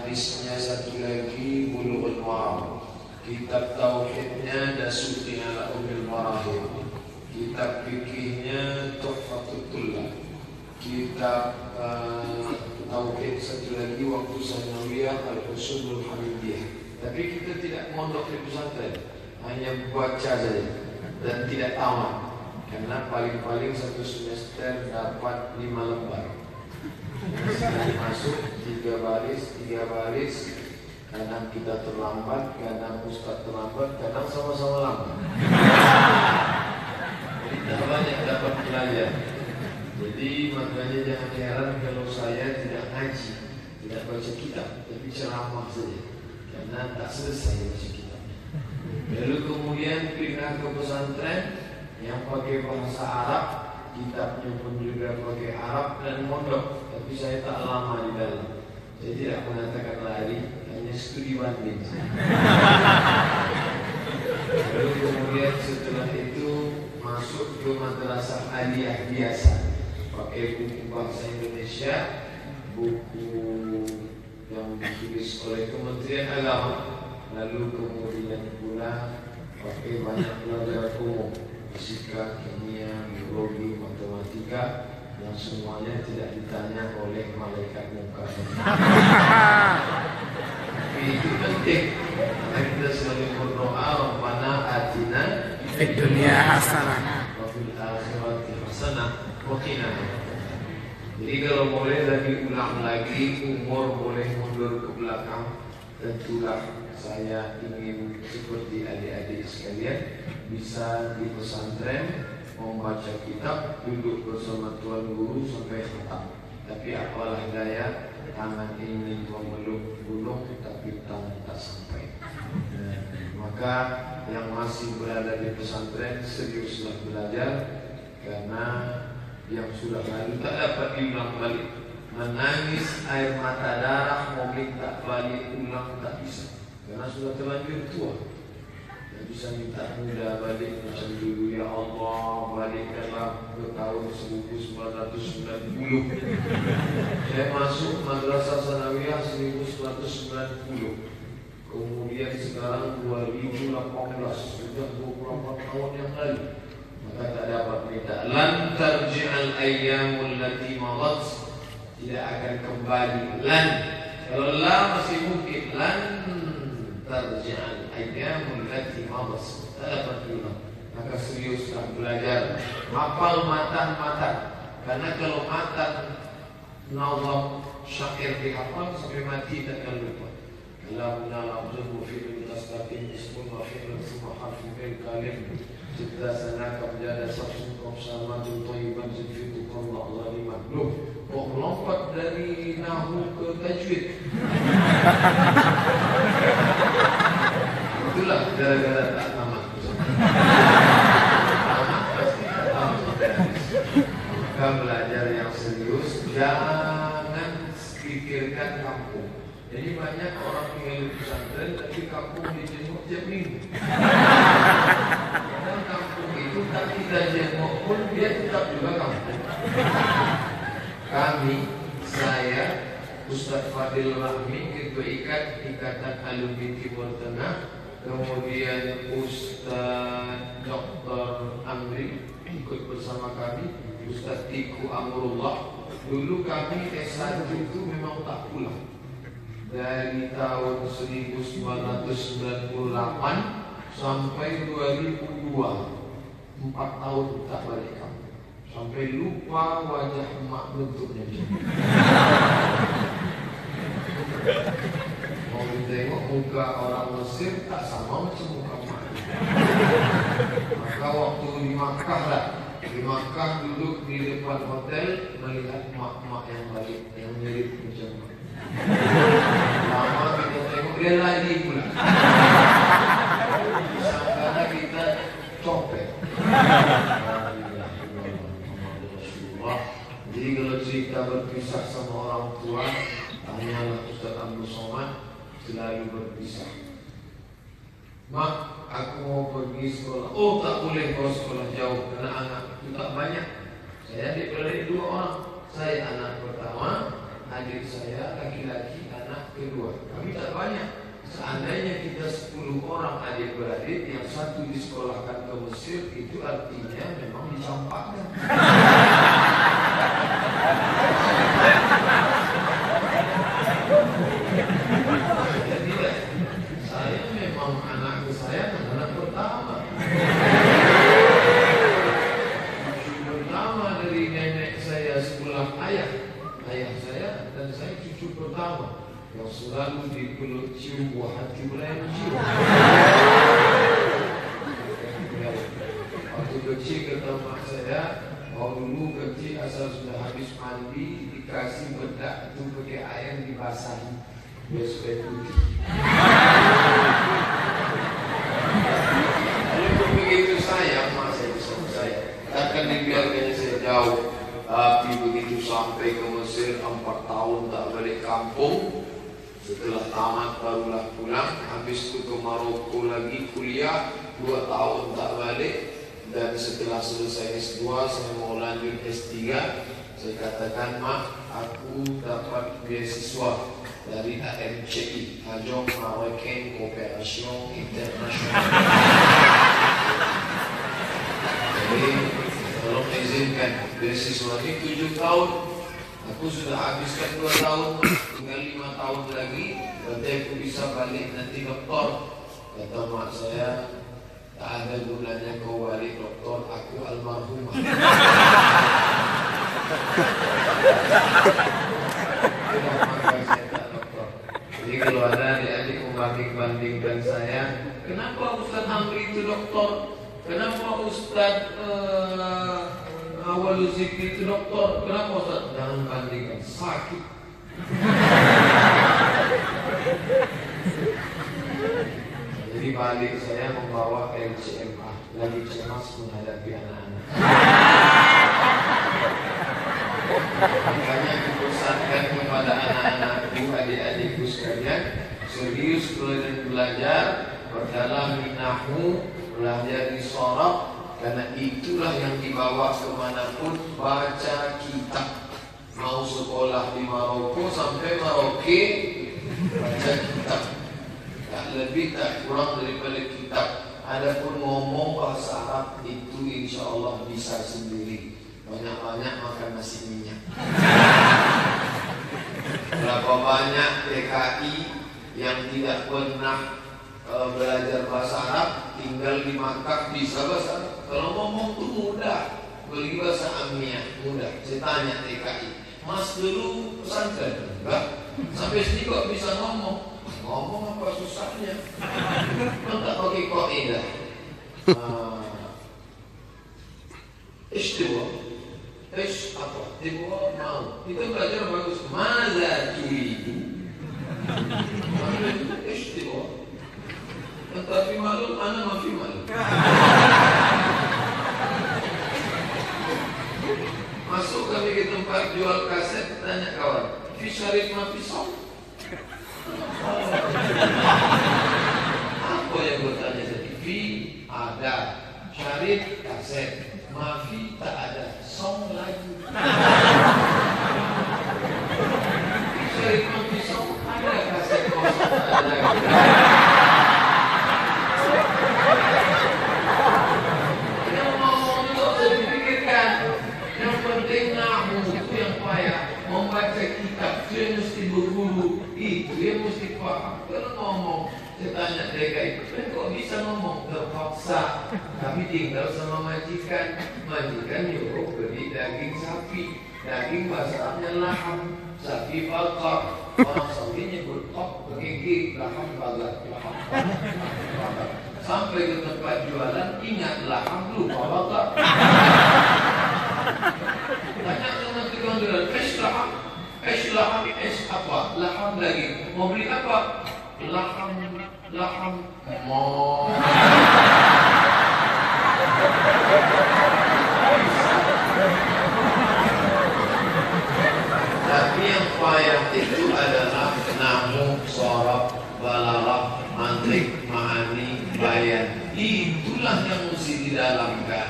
hadisnya satu lagi Bulughul Maram, kitab tauhidnya Dasuti ala Umil Marahim, kitab fikihnya Tuhfatul Tullab, kitab tauhid satu lagi Waktu Sanawiyah Al-Usulul Hamidiyah. Tapi kita tidak mondok di pesantren, hanya baca saja dan tidak tamat, karena paling-paling satu semester dapat 5 lembar. Sekali masuk 3 baris, kadang kita terlambat, kadang ustaz terlambat, kadang sama-sama lambat. Jadi tak banyak dapat belajar. Jadi makanya jangan heran kalau saya tidak ngaji, tidak baca kitab, tapi ceramah saja, karena tak selesai baca kitab. Lalu kemudian pindah ke pesantren yang pakai bahasa Arab, kitabnya pun juga pakai Arab dan mondok, tapi saya tak lama di dalam. Saya tidak mengatakan lari, hanya studi banding. Lalu kemudian setelah itu masuk ke madrasah aliyah biasa, pakai buku bahasa Indonesia, buku yang ditulis oleh Kementerian Agama. Lalu kemudian pula pakai banyak pelajaran umum, fisika, kimia, biologi, matematika, yang semuanya tidak ditanya oleh malaikat muka. Tapi itu penting, karena kita selalu berdoa, Rabbana atina fid dunya hasanah wa fil akhirati hasanah wa qina adzabannar. Jadi kalau boleh lagi ulang lagi, umur boleh mundur ke belakang, tentulah saya ingin seperti adik-adik sekalian bisa di pesantren membaca kitab, duduk bersama tuan guru sampai khatam. Tapi apalah daya, tangan ingin memeluk gunung tapi tangan tak sampai. Maka yang masih berada di pesantren seriuslah belajar, karena yang sudah lalu tak dapat diulang balik. Menangis air mata darah mau minta balik ulang tak bisa, karena sudah terlanjur tua. Tak bisa minta muda balik macam dulu. Ya Allah, balikkanlah ke tahun 1990. Saya masuk madrasah sanawiyah 1990. Kemudian sekarang 2018, sudah 24 tahun yang lalu. Maka tak dapat minta. Lan tarji'al ayyamul lati madat, tidak akan kembali. Lan, kalau la masih mungkin. Lan tarji'al ayyamul lati madat, tak dapat diulang. Maka seriuslah belajar, hafal matan-matan. Karena kalau matan nazam syair dihafal sampai mati tak akan lupa. Kalamuna lafzun mufidun tastaqim ismun wa fi'lun thumma harfun bil kalim. Jidda sanaka menjadi sabsun qamsamatun thayyiban zidfitu qallah zaliman. Loh, kok melompat dari nahu ke tajwid? Itulah gara-gara tak tamat. Maka belajar yang serius, jangan pikirkan kampung. Jadi banyak orang tinggal di pesantren tapi kampung dijenguk tiap minggu. Karena kampung itu tak kita jenguk pun dia tetap juga kampung. Kami, saya, Ustaz Fadil Rahmi, Ketua Ikatan Alumni Timur Tengah, kemudian Ustaz Dr. Amri ikut bersama kami, Ustaz Tiku Amrullah. Dulu kami S1 itu memang tak pulang. Dari tahun 1998 sampai 2002, 4 tahun tak balik kampung. Sampai lupa wajah emak bentuknya. Mau tengok muka orang Mesir tak sama macam muka emak. Maka waktu di Makkah lah, di Makkah duduk di depan hotel melihat emak-emak yang balik, yang mirip macam emak. Lama kita tengok dia lagi pula. Sangkanya kita copet. Jadi kalau cerita berpisah sama orang tua, tanyalah Ustaz Abdul Somad, selalu berpisah. Mak, aku mau pergi sekolah. Oh, tak boleh kalau sekolah jauh, karena anak itu tak banyak. Saya adik-beradik 2 orang. Saya anak pertama, adik saya laki-laki anak kedua, kami tak banyak. Seandainya kita 10 orang adik-beradik yang satu disekolahkan ke Mesir, itu artinya memang dicampakkan. Jadi saya memang anak kesayangan, anak pertama. Cucu pertama dari nenek saya sebelah ayah saya, dan saya cucu pertama yang selalu dipeluk cium buah hati belayan cium. Waktu kecil kata mak saya, kalau dulu kecil asal sudah habis mandi dikasih bedak itu pakai air dibasahi biar supaya putih. Lalu begitu sayang mak saya sama saya, takkan dibiarkannya saya jauh. Tapi begitu sampai ke Mesir 4 tahun tak balik kampung. Setelah tamat barulah pulang. Habis itu ke Maroko lagi kuliah 2 tahun tak balik. Dan setelah selesai S2 saya mau lanjut S3. Saya katakan, mak, aku dapat beasiswa dari AMCI, Agence Marocaine Coopération Internationale. Jadi tolong izinkan, beasiswa ini 7 tahun. Aku sudah habiskan 2 tahun, tinggal 5 tahun lagi. Berarti aku bisa balik nanti doktor. Kata mak saya, tak ada gunanya kau balik doktor, aku almarhumah. Jadi kalau ada adik-adik membanding-bandingkan saya, kenapa Ustaz Hamri itu doktor? Kenapa Ustaz Awal Zikri itu doktor? Kenapa Ustaz? Jangan bandingkan, sakit. Jadi balik saya membawa LCMA, lagi cemas menghadapi anak-anak. Makanya aku pesankan kepada anak-anakku, adik-adikku sekalian, serius belajar, berdalam minahu, belajar di sorab, karena itulah yang dibawa kemanapun. Baca kitab. Mau sekolah di Maroko sampai Maroke, baca kitab. Tak lebih tak kurang daripada kitab. Adapun ngomong bahasa Arab itu insya Allah bisa sendiri. Banyak-banyak makan nasi minyak. Berapa banyak TKI yang tidak pernah belajar bahasa Arab, tinggal di Makkah bisa bahasa Arab. Kalau ngomong tuh mudah, beli bahasa Amiyah mudah. Saya tanya TKI, Mas dulu pesantren enggak? Sampai sini kok bisa ngomong? Ngomong apa susahnya? Kan tak pakai kaidah. Istiwa, apa? Tiba mau. Itu belajar bagus. Maza turidu. Istiwa. Tetapi malu, anak masih malu. Masuk kami ke tempat jual kaset, tanya kawan, fi syarif ma fi saum? Apa yang bertanya tadi? Fi ada, syarif kaset, mafi tak ada, saum lagi. Fi syarif ma fi saum ada kaset kosong, ada. Membaca kitab itu yang mesti berguru, itu yang mesti paham. Kalau ngomong, saya tanya mereka itu, kok bisa ngomong? Terpaksa. Kami tinggal sama majikan. Majikan nyuruh beli daging sapi. Daging bahasanya laham, sapi bakar. Orang Saudi nyebut kok, begigi, laham bagat, laham bagat. Sampai ke tempat jualan, ingat laham lupa bakar. Tanya sama tukang jualan, laham, apa? Laham lagi. Mau beli apa? Laham, mau. Tapi yang payah itu adalah namu, sorab, balaghah, mantik, ma'ani, bayan. Itulah yang mesti didalamkan.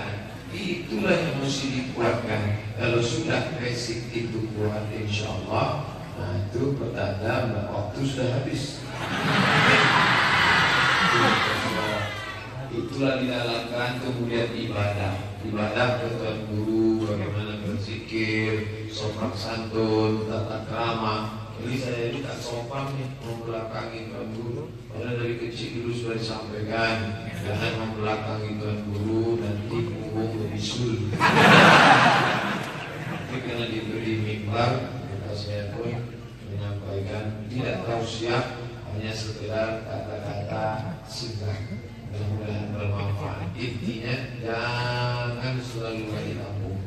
Itulah yang mesti dikuatkan. Kalau sudah basic itu kuat, insya Allah Nah, itu pertanda waktu sudah habis. Itulah didalamkan kemudian ibadah ke Tuhan Guru, bagaimana berzikir, sopan santun, tata krama. Jadi saya ini tak sopan nih membelakangi Tuhan Guru. Padahal dari kecil dulu sudah disampaikan, jangan membelakangi Tuhan Guru, nanti punggung berbisul. Tapi karena diberi mimbar, maka saya pun menyampaikan tidak tahu siap, hanya sekedar kata-kata singkat. Mudah-mudahan bermanfaat. Intinya jangan selalu lagi tampung.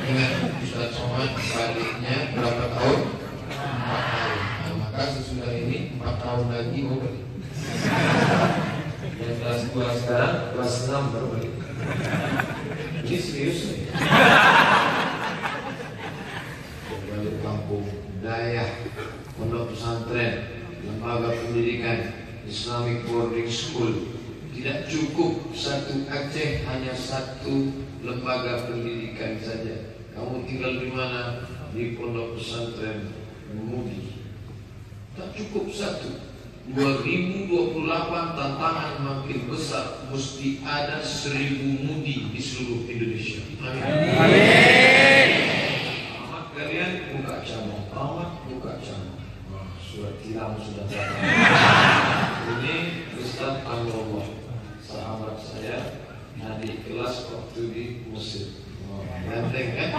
Ingat Ustaz Somad baliknya berapa tahun? 4 tahun. Nah, maka sesudah ini 4 tahun lagi mau balik. Yang kelas 2 sekarang kelas 6 baru balik. Ini serius nih. Balik kampung Dayah, pondok pesantren, lembaga pendidikan Islamic Boarding School. Tidak cukup satu Aceh, hanya satu lembaga pendidikan saja. Kamu tinggal di mana? Di pondok pesantren Mudi. Tak cukup satu. 2028 tantangan makin besar. Mesti ada 1000 Mudi di seluruh Indonesia. Amin. Amat kalian buka cabang. Amat buka cabang. Surat tilang sudah datang. Ini Ustaz Anwar, sahabat saya, adik kelas waktu di Mesir. Ganteng kan?